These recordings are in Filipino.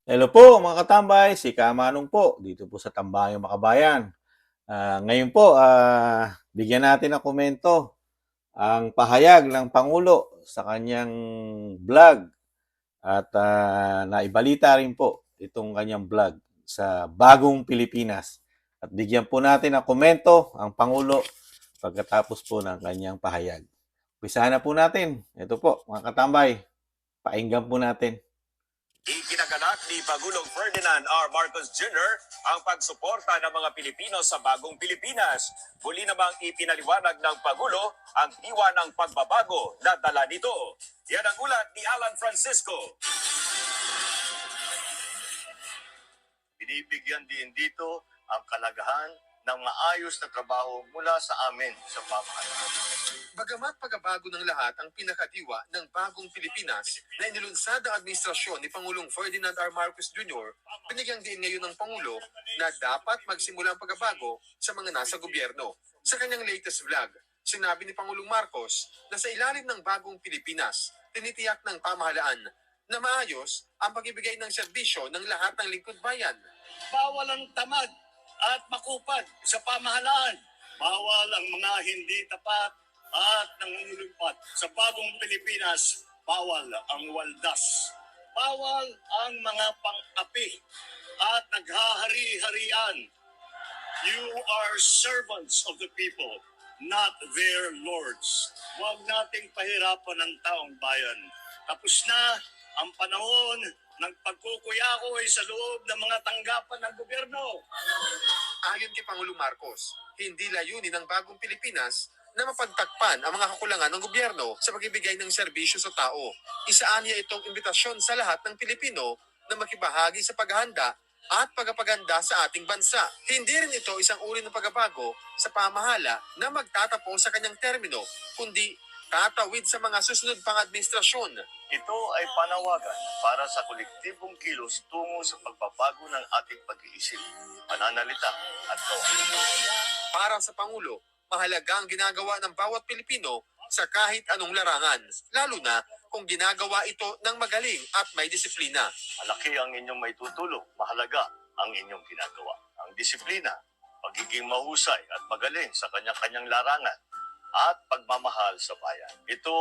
Hello po mga katambay, si Kamanong po dito po sa Tambayang Makabayan. Ngayon po, bigyan natin ng komento ang pahayag ng Pangulo sa kanyang vlog at naibalita rin po itong kanyang vlog sa Bagong Pilipinas. At bigyan po natin ng komento ang Pangulo pagkatapos po ng kanyang pahayag. Umpisahan na po natin. Ito po mga katambay, painggan po natin. Ikinaganap ni Pangulong Ferdinand R. Marcos Jr. ang pagsuporta ng mga Pilipino sa bagong Pilipinas. Muli namang ipinaliwanag ng Pangulo ang diwa ng pagbabago na dala nito. Yan ang ulat ni Alan Francisco. Binibigyan din dito ang kalagahan ng maayos na trabaho mula sa amin sa pamahalaan. Bagamat pagbabago ng lahat ang pinakadiwa ng bagong Pilipinas na inilunsad ang administrasyon ni Pangulong Ferdinand R. Marcos Jr., binigyang din ngayon ng Pangulo na dapat magsimula ang pagbabago sa mga nasa gobyerno. Sa kanyang latest vlog, sinabi ni Pangulong Marcos na sa ilalim ng bagong Pilipinas, tinitiyak ng pamahalaan na maayos ang pagbibigay ng serbisyo ng lahat ng lingkod bayan. Bawal ang tamad at makupad sa pamahalaan. Bawal ang mga hindi tapat at nangungulupad. Sa bagong Pilipinas, bawal ang waldas. Bawal ang mga pang-api at naghahari-harian. You are servants of the people, not their lords. Huwag nating pahirapan ang taong bayan. Tapos na ang panahon ng pagkukuyakoy sa loob ng mga tanggapan ng gobyerno. Ayon kay Pangulong Marcos, hindi layunin ng bagong Pilipinas na mapagtakpan ang mga kakulangan ng gobyerno sa pagbibigay ng serbisyo sa tao. Isaan niya itong imbitasyon sa lahat ng Pilipino na makibahagi sa paghahanda at pagpapaganda sa ating bansa. Hindi rin ito isang uri ng pagbabago sa pamahala na magtatapos sa kanyang termino, kundi tatawid sa mga susunod pang administrasyon. Ito ay panawagan para sa kolektibong kilos tungo sa pagbabago ng ating pag-iisip, pananalita at gawa. Para sa Pangulo, mahalaga ang ginagawa ng bawat Pilipino sa kahit anong larangan, lalo na kung ginagawa ito ng magaling at may disiplina. Malaki ang inyong may tutulong, mahalaga ang inyong ginagawa. Ang disiplina, pagiging mahusay at magaling sa kanya-kanyang larangan, at pagmamahal sa bayan. Ito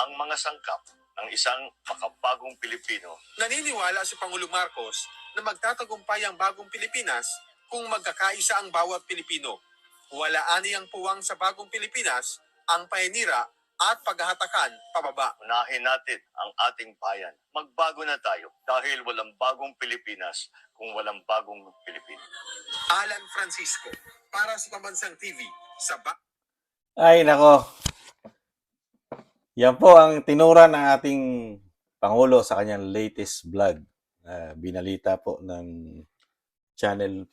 ang mga sangkap ng isang makabagong Pilipino. Naniniwala si Pangulong Marcos na magtatagumpay ang bagong Pilipinas kung magkakaisa ang bawat Pilipino. Wala aniyang puwang sa bagong Pilipinas ang paninira at paghahatakan pababa. Unahin natin ang ating bayan. Magbago na tayo dahil walang bagong Pilipinas kung walang bagong Pilipino. Alan Francisco, para sa Pambansang TV, sa Ay, nako. Yan po ang tinura ng ating Pangulo sa kanyang latest vlog. Binalita po ng channel,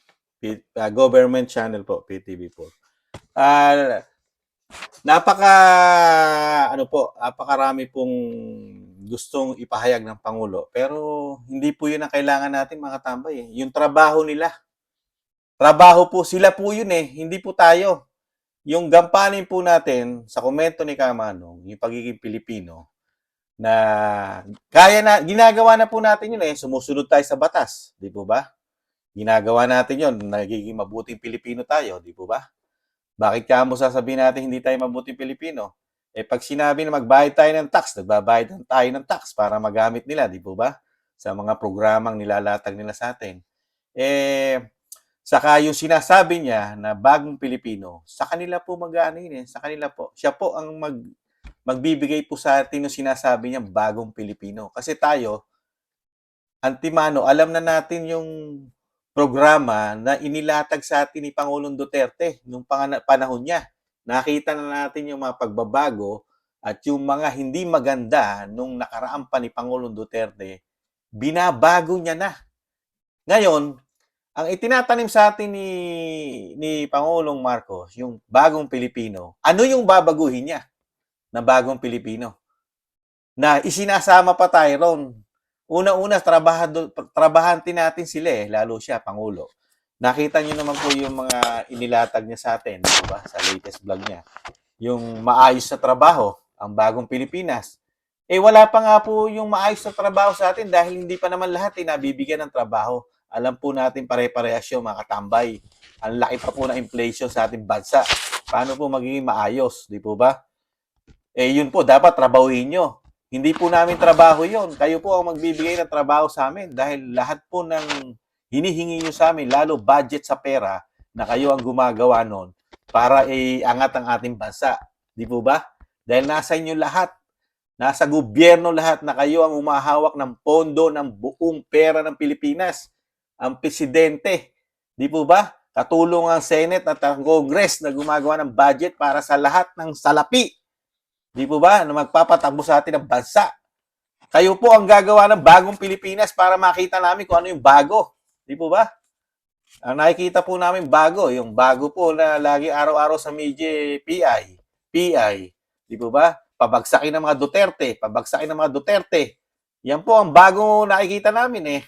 government channel po, PTV4. Napakarami pong gustong ipahayag ng Pangulo. Pero hindi po yun ang kailangan natin mga tambay. Yung trabaho nila. Trabaho po, sila po yun hindi po tayo. Yung gampanin po natin sa komento ni Kamanong, yung pagiging Pilipino, na ginagawa na po natin yun sumusunod tayo sa batas, di po ba? Ginagawa natin yun, nagiging mabuting Pilipino tayo, di po ba? Bakit kaya mo sasabihin natin hindi tayo mabuting Pilipino? Pag sinabi na magbayad tayo ng tax, nagbabayad tayo ng tax para magamit nila, di po ba? Sa mga programang nilalatag nila sa atin. Saka yung sinasabi niya na bagong Pilipino, sa kanila po sa kanila po. Siya po ang magbibigay po sa atin yung sinasabi niya bagong Pilipino. Kasi tayo, antimano, alam na natin yung programa na inilatag sa atin ni Pangulong Duterte nung panahon niya. Nakita na natin yung mga pagbabago at yung mga hindi maganda nung nakaraan pa ni Pangulong Duterte, binabago niya na. Ngayon, ang itinatanim sa atin ni Pangulong Marcos, yung bagong Pilipino, ano yung babaguhin niya na bagong Pilipino? Na isinasama pa tayo ron. Una-una, trabahante natin sila lalo siya, Pangulo. Nakita niyo naman po yung mga inilatag niya sa atin, diba? Sa latest vlog niya. Yung maayos na trabaho, ang bagong Pilipinas. Eh wala pa nga po yung maayos na trabaho sa atin dahil hindi pa naman lahat nabibigyan ng trabaho. Alam po natin pare-parehas yung mga katambay. Ang laki pa po na inflation sa ating bansa. Paano po magiging maayos, di po ba? Eh yun po, dapat trabahuin nyo. Hindi po namin trabaho yun. Kayo po ang magbibigay ng trabaho sa amin dahil lahat po ng hinihingi nyo sa amin, lalo budget sa pera, na kayo ang gumagawa nun para iangat ang ating bansa. Di po ba? Dahil nasa inyo lahat. Nasa gobyerno lahat na kayo ang umahawak ng pondo ng buong pera ng Pilipinas. Ang presidente. Di po ba? Katulong ang Senate at ang Congress na gumagawa ng budget para sa lahat ng salapi. Di po ba? Na magpapatakbo sa atin ng bansa. Kayo po ang gagawa ng bagong Pilipinas para makita namin kung ano yung bago. Di po ba? Ang nakikita po namin bago, yung bago po na lagi araw-araw sa media, PI. Di po ba? Pabagsakin ng mga Duterte. Yan po ang bago nakikita namin eh.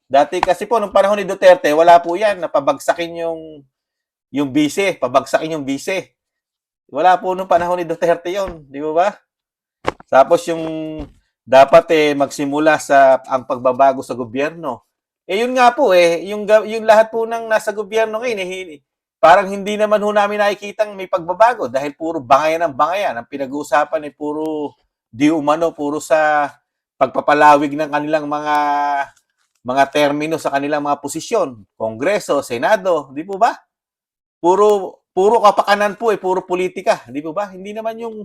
Dati kasi po, nung panahon ni Duterte, wala po yan. Napabagsakin yung bise. Pabagsakin yung bise. Wala po nung panahon ni Duterte yon, di ba? Tapos yung dapat magsimula sa ang pagbabago sa gobyerno. Eh yun nga po yung lahat po ng nasa gobyerno ngayon parang hindi naman ho namin nakikitang may pagbabago dahil puro bangayan ng bangayan. Ang pinag-uusapan ay puro di umano, puro sa pagpapalawig ng kanilang mga termino sa kanilang mga posisyon. Kongreso, Senado, di po ba? Puro kapakanan po puro politika, di po ba? Hindi naman yung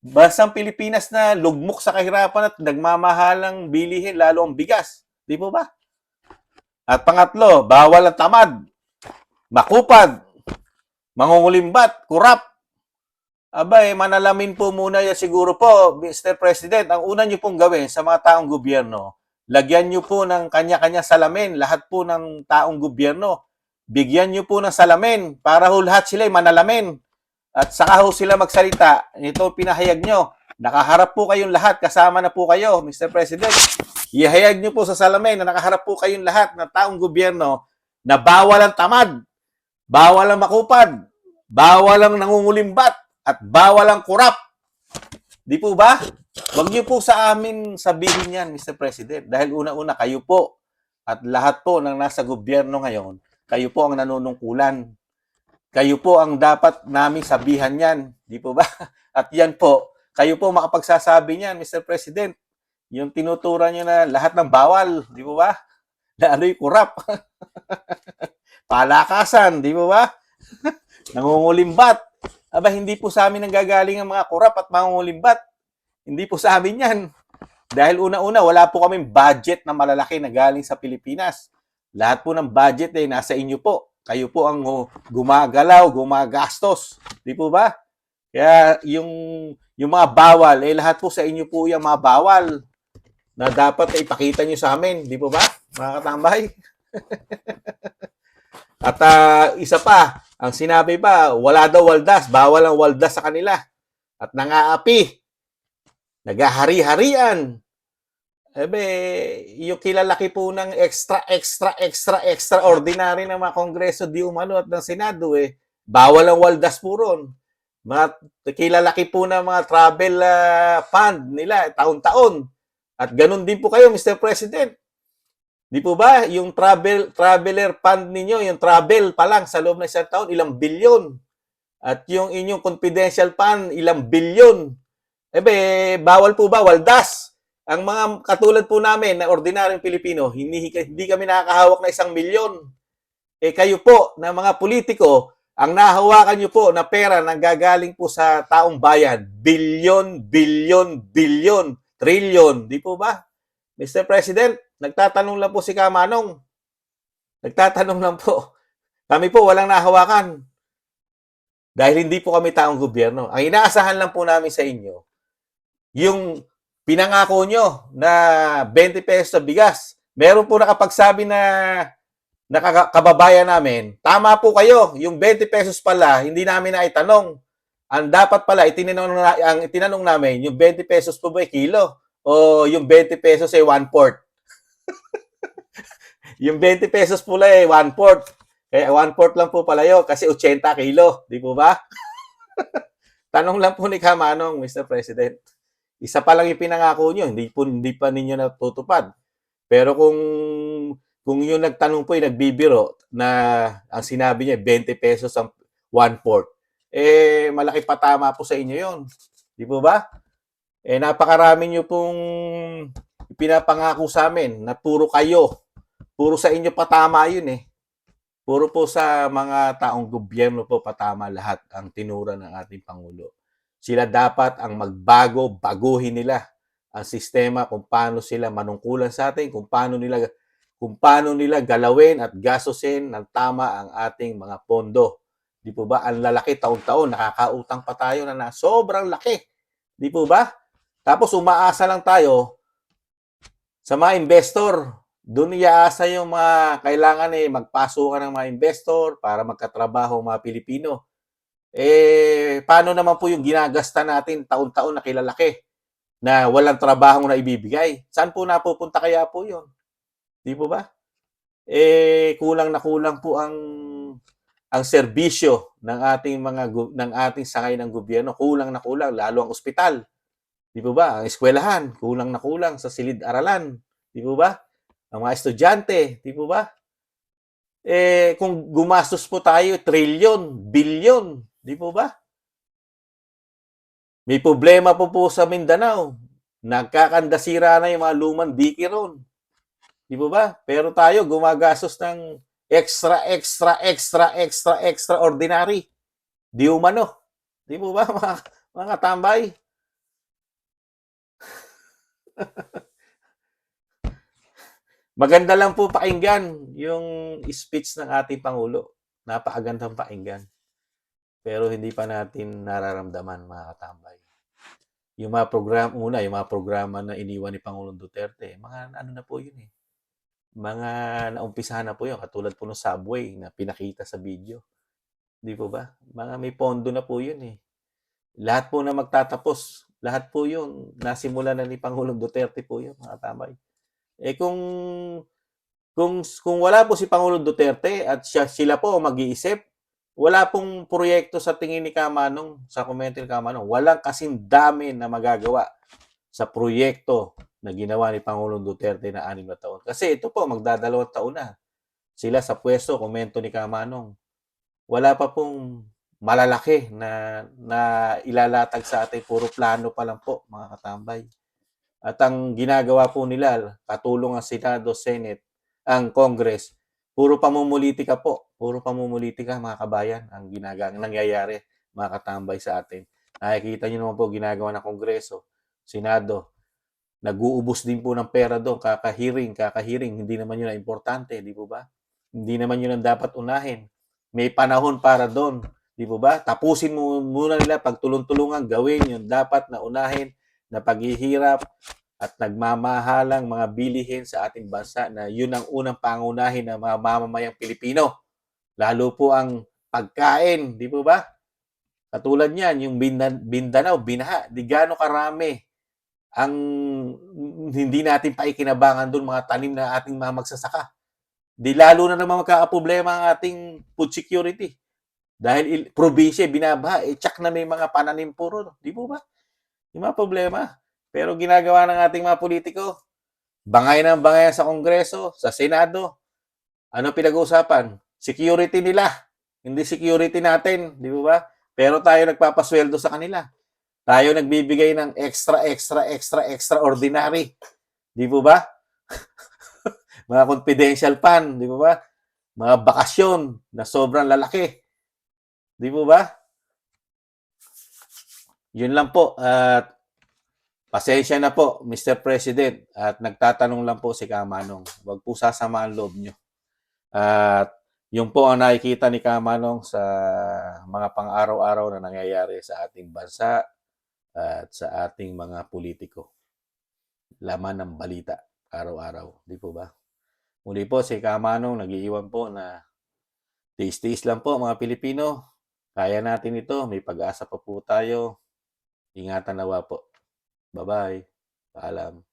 bansang Pilipinas na lugmok sa kahirapan at nagmamahalang bilihin lalo ang bigas, di po ba? At pangatlo, bawal ang tamad, makupad, mangungulimbat, kurap. Manalamin po muna yan siguro po, Mr. President. Ang una nyo pong gawin sa mga taong gobyerno, lagyan nyo po ng kanya-kanya salamin, lahat po ng taong gobyerno. Bigyan nyo po ng salamin para ho lahat sila manalamin. At saka ho sila magsalita. Ito pinahayag nyo. Nakaharap po kayong lahat, kasama na po kayo, Mr. President. Ihayag nyo po sa salamin na nakaharap po kayong lahat ng taong gobyerno na bawal ang tamad, bawal ang makupad, bawal ang nangungulimbat, at bawal ang kurap. Di po ba? Huwag niyo po sa amin sabihin yan, Mr. President. Dahil una-una kayo po at lahat po ng nasa gobyerno ngayon, kayo po ang nanunungkulan. Kayo po ang dapat namin sabihan yan. Di po ba? At yan po, kayo po makapagsasabi niyan, Mr. President. Yung tinuturan niyo na lahat ng bawal. Di po ba? Lalo yung kurap. Palakasan. Di po ba? Nangungulimbat. Hindi po sa amin nanggagaling ang mga kurap at mangungulimbat. Hindi po sa amin yan. Dahil una-una, wala po kaming budget na malalaki na galing sa Pilipinas. Lahat po ng budget nasa inyo po. Kayo po ang gumagalaw, gumagastos. Di po ba? Kaya yung mga bawal, lahat po sa inyo po yung mga bawal na dapat ipakita nyo sa amin. Di po ba, mga katambay? At isa pa, ang sinabi pa, wala daw waldas, bawal ang waldas sa kanila. At nangaapi, naghahari-harian. Yung kilalaki po ng extraordinary ng mga kongreso di umano at ng Senado, bawal ang waldas po ron. Mga kilalaki po ng mga travel fund nila, taon-taon. At ganun din po kayo, Mr. President. Di po ba, yung traveler fund ninyo, yung travel pa lang sa loob ng isang taon, ilang bilyon. At yung inyong confidential fund, ilang bilyon. Bawal po ba, waldas? Ang mga katulad po namin na ordinaryong Pilipino, hindi kami nakakahawak na 1 milyon. Kayo po, na mga politiko, ang nahawakan nyo po na pera na gagaling po sa taong bayan, bilyon, trilyon. Di po ba? Mr. President, nagtatanong lang po si Kamanong. Nagtatanong lang po. Kami po walang nahawakan. Dahil hindi po kami taong gobyerno. Ang inaasahan lang po namin sa inyo, yung pinangako nyo na 20 pesos sa bigas. Meron po nakapagsabi na kababayan namin, tama po kayo, yung 20 pesos pala, hindi namin naitanong. Ang dapat pala, itinanong namin, yung 20 pesos po ba kilo? O yung 20 pesos ay 1/4? Yung 20 pesos pala 1/4. Kaya 1/4 lang po pala yun kasi 80 kilo. Di po ba? Tanong lang po ni Kamanong, Mr. President. Isa pa lang yung pinangako nyo, hindi pa ninyo natutupad. Pero kung yung nagtanong po yung nagbibiro na ang sinabi niya 20 pesos ang 1/4, malaki patama po sa inyo yon. Di po ba? Napakarami nyo pong pinapangako sa amin na puro sa inyo patama yun eh. Puro po sa mga taong gobyerno po patama lahat ang tinura ng ating Pangulo. Sila dapat ang magbago, baguhin nila ang sistema kung paano sila manungkulan sa atin, kung paano nila galawin at gastusin ng tama ang ating mga pondo. Di po ba? Ang lalaki taon-taon, nakakautang pa tayo na sobrang laki. Di po ba? Tapos umaasa lang tayo sa mga investor. Doon iaasa yung mga kailangan magpasukan ng mga investor para magkatrabaho ang mga Pilipino. Paano naman po yung ginagasta natin taon-taon na kilalaki na walang trabaho na ibibigay? Saan po napupunta kaya po yun? Di po ba? Kulang na kulang po ang serbisyo ng ating sangay ng gobyerno. Kulang na kulang, lalo ang ospital. Di po ba? Ang eskwelahan, kulang na kulang sa silid-aralan. Di po ba? Ang mga estudyante, di po ba? Kung gumastos po tayo, trilyon, bilyon, di po ba? May problema po sa Mindanao. Nagkakandasira na yung mga lumang diki ron. Di po ba? Pero tayo gumagastos ng extraordinary. Di umano. Di po ba, mga tambay? Maganda lang po pakinggan yung speech ng ating Pangulo. Napakagandang pakinggan. Pero hindi pa natin nararamdaman, mga katambay. Yung mga programa na iniwan ni Pangulong Duterte, mga ano na po yun eh. Mga naumpisahan na po yun, katulad po ng subway na pinakita sa video. Di po ba? Mga may pondo na po yun eh. Lahat po na magtatapos, lahat po yun, nasimula na ni Pangulong Duterte po yun, mga katambay. Kung wala po si Pangulong Duterte at sila po mag-iisip, wala pong proyekto sa tingin ni Kamanong, sa komento ni Kamanong, walang kasing dami na magagawa sa proyekto na ginawa ni Pangulong Duterte na 6 na taon. Kasi ito po, magdadalawang taon na sila sa pwesto, komento ni Kamanong. Wala pa pong malalaki na ilalatag sa atin, puro plano pa lang po, mga katambay. At ang ginagawa po nila, katulong ang Senado, Senate, ang Congress, puro pamumulitika po. Puro pamumulitika, mga kabayan, ang nangyayari, mga katambay sa atin. Nakikita nyo naman po ginagawa ng Kongreso, Senado. Nag-uubos din po ng pera doon, kakahiring. Hindi naman yun na importante, di po ba? Hindi naman yun ang dapat unahin. May panahon para doon, di po ba? Tapusin muna nila, pagtulong-tulungan, gawin yun dapat na unahin na paghihirap at nagmamahalang mga bilihin sa ating bansa na yun ang unang pangunahin ng mga mamamayang Pilipino. Lalo po ang pagkain, di po ba? Katulad niyan, yung Mindanao, binaha, di gaano karami ang hindi natin paikinabangan doon mga tanim na ating mga magsasaka. Di lalo na naman magkakaproblema ang ating food security. Dahil probinsya, binabaha, tsak na may mga pananim puro. Di po ba? Yung mga problema. Pero ginagawa ng ating mga politiko, bangay sa Kongreso, sa Senado. Ano pinag-uusapan? Security nila. Hindi security natin. Di ba? Pero tayo nagpapasweldo sa kanila. Tayo nagbibigay ng extraordinary. Di po ba? Mga confidential fund. Di po ba? Mga bakasyon na sobrang lalaki. Di po ba? Yun lang po. At pasensya na po, Mr. President. At nagtatanong lang po si Kamanong. Huwag po sasama ang loob nyo. At yung po ang nakikita ni Kamanong sa mga pang-araw-araw na nangyayari sa ating bansa at sa ating mga politiko. Laman ng balita, araw-araw. Di po ba? Muli po, si Kamanong nag-iiwan po na tiis-tiis lang po mga Pilipino. Kaya natin ito. May pag-asa pa po tayo. Ingatan nawa po. Bye-bye. Paalam.